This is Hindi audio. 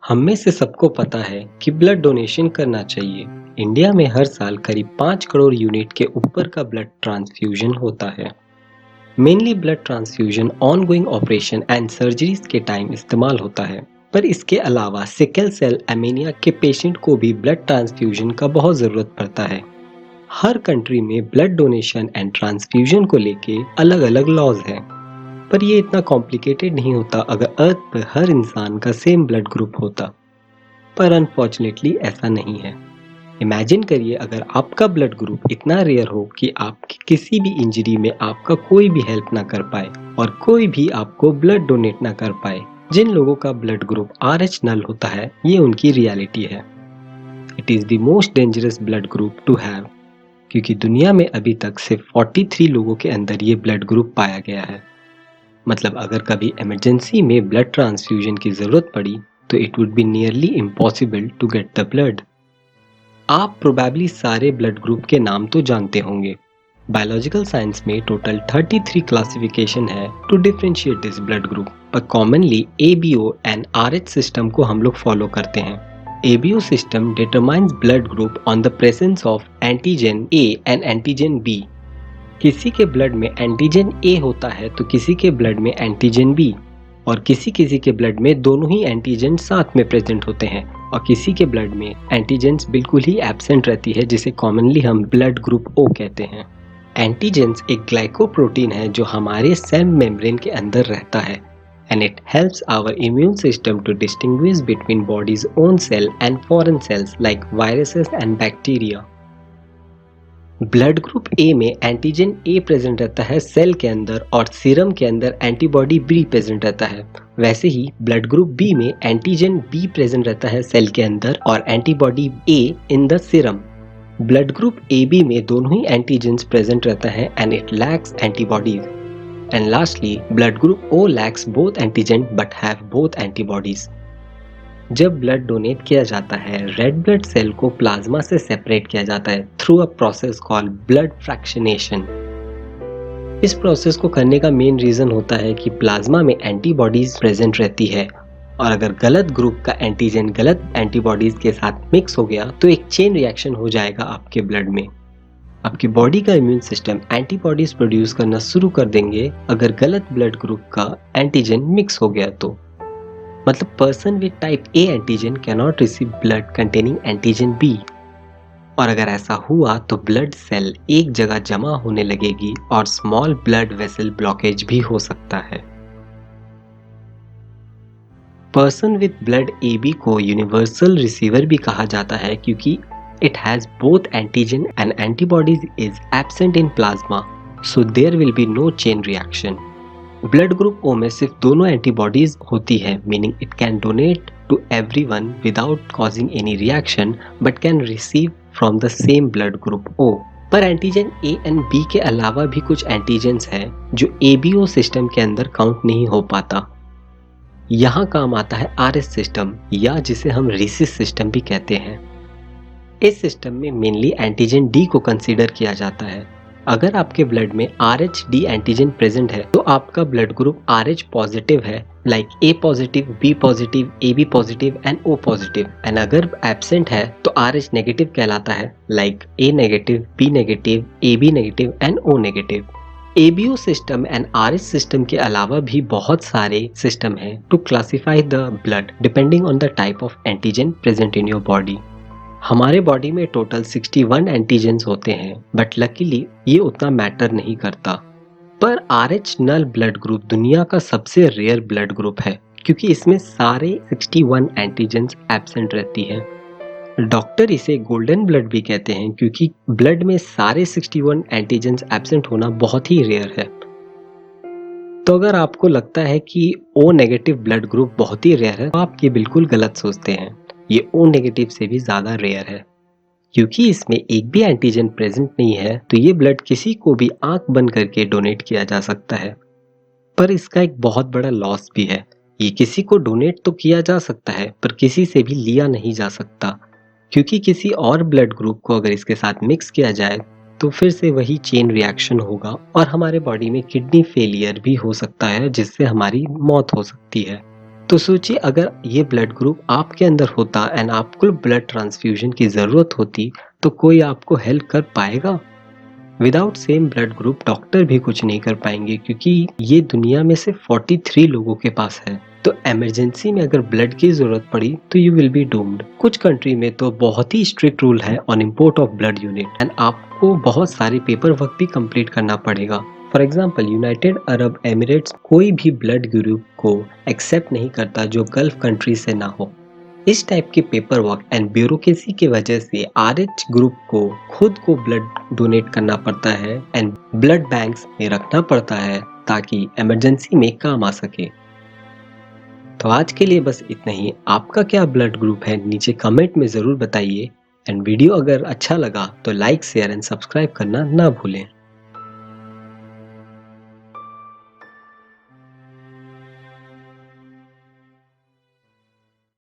हम में से सबको पता है कि ब्लड डोनेशन करना चाहिए। इंडिया में हर साल करीब 5 करोड़ यूनिट के ऊपर का ब्लड ट्रांसफ्यूजन होता है। Mainly blood transfusion ongoing operation and surgeries के टाइम इस्तेमाल होता है। पर इसके अलावा सिकल सेल एनीमिया के पेशेंट को भी ब्लड ट्रांसफ्यूजन का बहुत ज़रूरत पड़ता है। हर कंट्री में ब्लड डोनेशन एंड ट्रांसफ्यूजन को लेके अलग अलग लॉज हैं। पर ये इतना कॉम्प्लिकेटेड नहीं होता अगर अर्थ पर हर इंसान का सेम ब्लड ग्रुप होता। पर अनफॉर्चुनेटली ऐसा नहीं है। इमेजिन करिए अगर आपका ब्लड ग्रुप इतना रेयर हो कि आपकी किसी भी इंजरी में आपका कोई भी हेल्प ना कर पाए और कोई भी आपको ब्लड डोनेट ना कर पाए। जिन लोगों का ब्लड ग्रुप RH नल होता है, ये उनकी रियलिटी है। It is the most dangerous blood group to have, क्योंकि दुनिया में अभी तक सिर्फ 43 लोगों के अंदर ये ब्लड ग्रुप पाया गया है। मतलब अगर कभी इमरजेंसी में ब्लड ट्रांसफ्यूजन की ज़रूरत पड़ी तो it would be nearly impossible to get the blood. आप प्रोबेबली सारे ब्लड ग्रुप के नाम तो जानते होंगे। बायोलॉजिकल साइंस में टोटल 33 क्लासिफिकेशन है to differentiate this blood group, पर commonly ABO and RH system को हम लोग फॉलो करते हैं। ABO system determines blood group on the presence of antigen A and antigen B। किसी के ब्लड में एंटीजन A होता है तो किसी के ब्लड में एंटीजन B, और किसी किसी के ब्लड में दोनों ही एंटीजन साथ में प्रेजेंट होते हैं, और किसी के ब्लड में एंटीजेंस बिल्कुल ही एब्सेंट रहती है, जिसे कॉमनली हम ब्लड ग्रुप O कहते हैं। एंटीजेंस एक ग्लाइकोप्रोटीन है जो हमारे सेल मेम्ब्रेन के अंदर रहता है, and it helps our immune system to distinguish between body's own cell and foreign cells like viruses and bacteria. Blood group A में एंटीजन ए प्रेजेंट रहता है सेल के अंदर, और सीरम के अंदर एंटीबॉडी बी प्रेजेंट रहता है। वैसे ही ब्लड ग्रुप बी में एंटीजन बी प्रेजेंट रहता है सेल के अंदर और antibody A in the serum. Blood group A B में दोनों ही एंटीजेंस प्रेजेंट रहता है and it lacks antibodies. And lastly blood group O lacks both antigen but have both antibodies. जब ब्लड डोनेट किया जाता है, रेड ब्लड सेल को प्लाज्मा से सेपरेट किया जाता है through a process called blood fractionation. इस प्रोसेस को करने का मेन रीजन होता है कि प्लाज्मा में एंटीबॉडीज प्रेजेंट रहती है, और अगर गलत ग्रुप का एंटीजन गलत एंटीबॉडीज के साथ मिक्स हो गया तो एक चेन रिएक्शन हो जाएगा आपके ब्लड में। आपकी बॉडी का इम्यून सिस्टम एंटीबॉडीज प्रोड्यूस करना शुरू कर देंगे अगर गलत ब्लड ग्रुप का एंटीजन मिक्स हो गया तो। मतलब person with type A antigen cannot receive blood containing antigen B, और अगर ऐसा हुआ तो ब्लड सेल एक जगह जमा होने लगेगी और स्मॉल ब्लड वेसल ब्लॉकेज भी हो सकता है। पर्सन विद ब्लड AB को यूनिवर्सल रिसीवर भी कहा जाता है, क्योंकि it has both antigen and antibodies is absent in plasma, so there will be no chain reaction. Blood group O में सिर्फ दोनों एंटीबॉडीज होती है, meaning it can donate to everyone without causing any reaction but can receive from the same blood group O। पर एंटीजन A एंड B के अलावा भी कुछ एंटीजेंस हैं जो ABO सिस्टम के अंदर काउंट नहीं हो पाता। यहाँ काम आता है RS सिस्टम, या जिसे हम रीसिस सिस्टम भी कहते हैं। इस सिस्टम में मेनली एंटीजन D को कंसीडर किया जाता है। अगर आपके ब्लड में RH-D एंटीजन प्रेजेंट है तो आपका ब्लड ग्रुप RH पॉजिटिव है, like A positive, B positive, AB positive and O positive. And अगर एब्सेंट है तो RH नेगेटिव कहलाता है, like A negative, B negative, AB negative and O negative. ABO system and RH system के अलावा भी बहुत सारे सिस्टम हैं to classify the blood depending on the type of antigen present in your body. हमारे बॉडी में टोटल 61 एंटीजेंस होते हैं, बट लकीली ये उतना मैटर नहीं करता। पर RH नल ब्लड ग्रुप दुनिया का सबसे रेयर ब्लड ग्रुप है, क्योंकि इसमें सारे 61 एंटीजेंस एब्सेंट रहती है। डॉक्टर इसे गोल्डन ब्लड भी कहते हैं, क्योंकि ब्लड में सारे 61 एंटीजेंस एब्सेंट होना बहुत ही रेयर है। तो अगर आपको लगता है कि O नेगेटिव ब्लड ग्रुप बहुत ही रेयर है, तो आप ये बिल्कुल गलत सोचते हैं। ये O नेगेटिव से भी ज़्यादा रेयर है, क्योंकि इसमें एक भी एंटीजन प्रेजेंट नहीं है, तो ये ब्लड किसी को भी आंख बंद करके डोनेट किया जा सकता है। पर इसका एक बहुत बड़ा लॉस भी है। ये किसी को डोनेट तो किया जा सकता है, पर किसी से भी लिया नहीं जा सकता, क्योंकि किसी और ब्लड ग्रुप को अगर इसके साथ मिक्स किया जाए तो फिर से वही चेन रिएक्शन होगा और हमारे बॉडी में किडनी फेलियर भी हो सकता है, जिससे हमारी मौत हो सकती है। तो सोचिए अगर ये ब्लड ग्रुप आपके अंदर होता एंड आपको ब्लड ट्रांसफ्यूजन की ज़रूरत होती तो कोई आपको हेल्प कर पाएगा? Without same blood group doctor भी कुछ नहीं कर पाएंगे क्योंकि ये दुनिया में सिर्फ 43 लोगों के पास है। तो इमरजेंसी में अगर ब्लड की जरूरत पड़ी तो यू विल बी डूम्ड। कुछ कंट्री में तो बहुत ही स्ट्रिक्ट रूल है on import of blood unit and आपको बहुत सारे पेपर वर्क भी कंप्लीट करना पड़ेगा। For example United Arab Emirates कोई भी ब्लड ग्रुप को एक्सेप्ट नहीं करता जो गल्फ कंट्री से ना हो। इस टाइप के पेपर वर्क एंड ब्यूरोक्रेसी की वजह से आरएच ग्रुप को खुद को ब्लड डोनेट करना पड़ता है एंड ब्लड बैंक्स में रखना पड़ता है ताकि इमरजेंसी में काम आ सके। तो आज के लिए बस इतना ही। आपका क्या ब्लड ग्रुप है नीचे कमेंट में ज़रूर बताइए एंड वीडियो अगर अच्छा लगा तो लाइक शेयर एंड सब्सक्राइब करना ना भूलें।